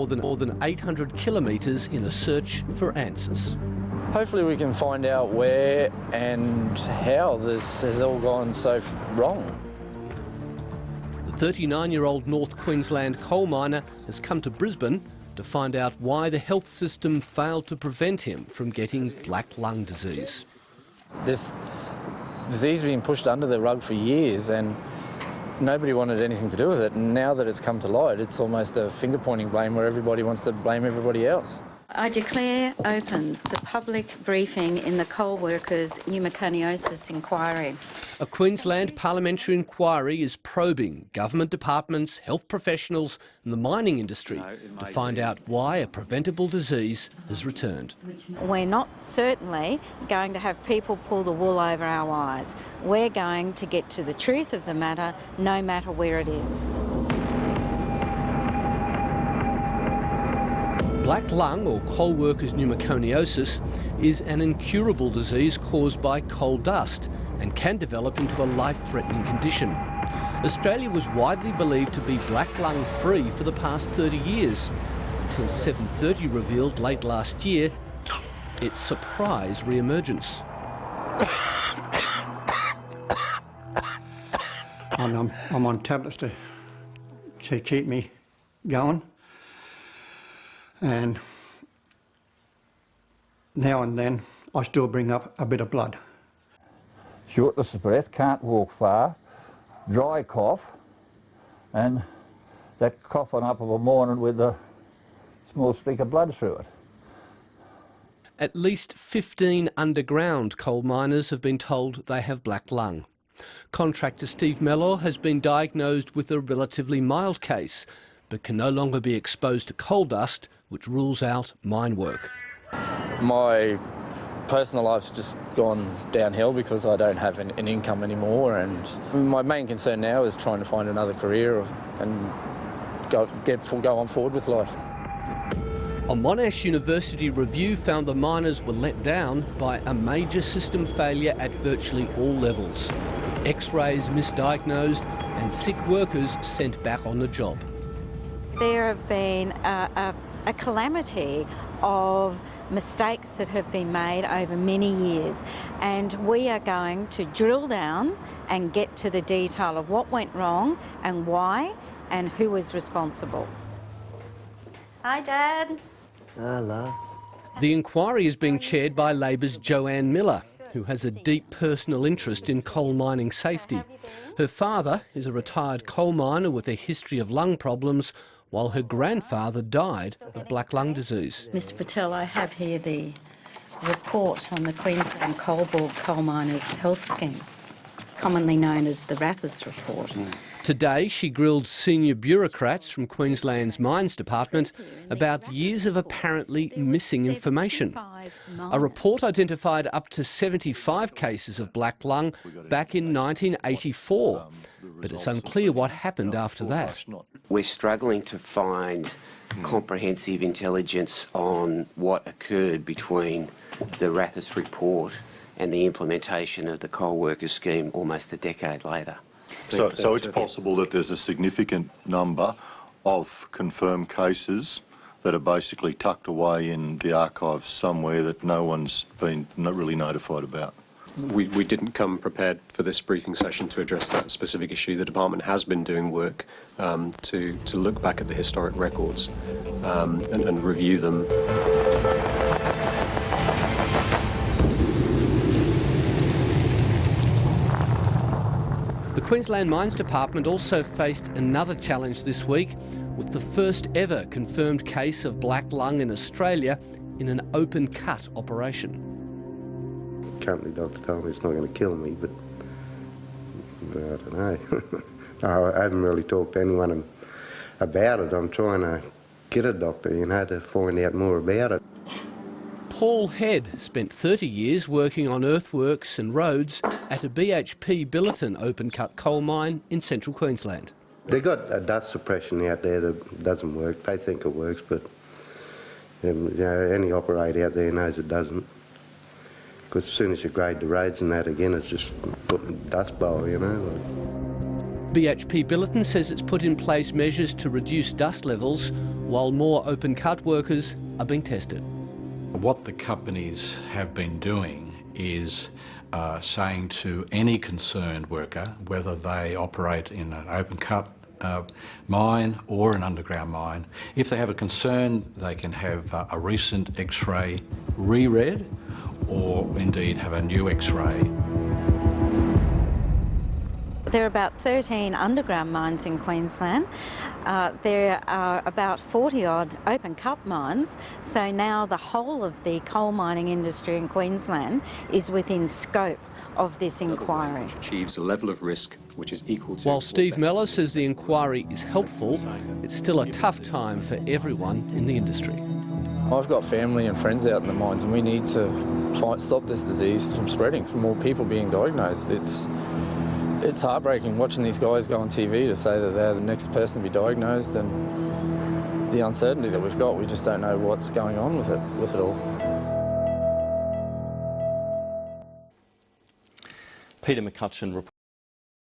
more than 800 kilometres in a search for answers. Hopefully we can find out where and how this has all gone so wrong. The 39-year-old North Queensland coal miner has come to Brisbane to find out why the health system failed to prevent him from getting black lung disease. This disease has been pushed under the rug for years and nobody wanted anything to do with it, and now that it's come to light, it's almost a finger-pointing blame where everybody wants to blame everybody else. I declare open the public briefing in the coal workers' pneumoconiosis inquiry. A Queensland parliamentary inquiry is probing government departments, health professionals and the mining industry to find out why a preventable disease has returned. We're not certainly going to have people pull the wool over our eyes. We're going to get to the truth of the matter, no matter where it is. Black lung, or coal workers' pneumoconiosis, is an incurable disease caused by coal dust and can develop into a life-threatening condition. Australia was widely believed to be black lung free for the past 30 years, until 7:30 revealed late last year its surprise re-emergence. I'm on tablets to keep me going. And now and then I still bring up a bit of blood. Shortness of breath, can't walk far, dry cough, and that coughing up of a morning with a small streak of blood through it. At least 15 underground coal miners have been told they have black lung. Contractor Steve MELLOR has been diagnosed with a relatively mild case, but can no longer be exposed to coal dust, which rules out mine work. My personal life's just gone downhill because I don't have an income anymore, and my main concern now is trying to find another career and go on forward with life. A Monash University review found the miners were let down by a major system failure at virtually all levels. X-rays misdiagnosed and sick workers sent back on the job. There have been a calamity of mistakes that have been made over many years, and we are going to drill down and get to the detail of what went wrong and why and who was responsible. Hi, Dad. Hello. The inquiry is being chaired by Labor's Joanne Miller, who has a deep personal interest in coal mining safety. Her father is a retired coal miner with a history of lung problems, while her grandfather died of black lung disease. Mr Patel, I have here the report on the Queensland Coalboard Coal Miners Health Scheme, commonly known as the Rathers Report. Today she grilled senior bureaucrats from Queensland's Mines Department about years of apparently missing information. A report identified up to 75 cases of black lung back in 1984, but it's unclear what happened after that. We're struggling to find comprehensive intelligence on what occurred between the Rathers report and the implementation of the coal workers scheme almost a decade later. So it's possible that there's a significant number of confirmed cases that are basically tucked away in the archives somewhere that no one's been really notified about. We didn't come prepared for this briefing session to address that specific issue. The department has been doing work to look back at the historic records and review them. The Queensland Mines Department also faced another challenge this week with the first ever confirmed case of black lung in Australia in an open cut operation. Company doctor told me it's not going to kill me, but I don't know. I haven't really talked to anyone about it. I'm trying to get a doctor, to find out more about it. Paul Head spent 30 years working on earthworks and roads at a BHP Billiton open-cut coal mine in central Queensland. They got a dust suppression out there that doesn't work. They think it works, but any operator out there knows it doesn't. Because as soon as you grade the roads and that again, it's just putting dust bowl, BHP Billiton says it's put in place measures to reduce dust levels while more open cut workers are being tested. What the companies have been doing is saying to any concerned worker, whether they operate in an open cut mine or an underground mine, if they have a concern, they can have a recent X-ray re-read or indeed have a new X-ray. There are about 13 underground mines in Queensland. There are about 40-odd open cut mines, so now the whole of the coal mining industry in Queensland is within scope of this inquiry. Achieves a level of risk which is equal to... While Steve MELLOR says the inquiry is helpful, it's still a tough time for everyone in the industry. I've got family and friends out in the mines, and we need to stop this disease from spreading, from more people being diagnosed. It's heartbreaking watching these guys go on TV to say that they're the next person to be diagnosed, and the uncertainty that we've got, we just don't know what's going on with it all. Peter McCutcheon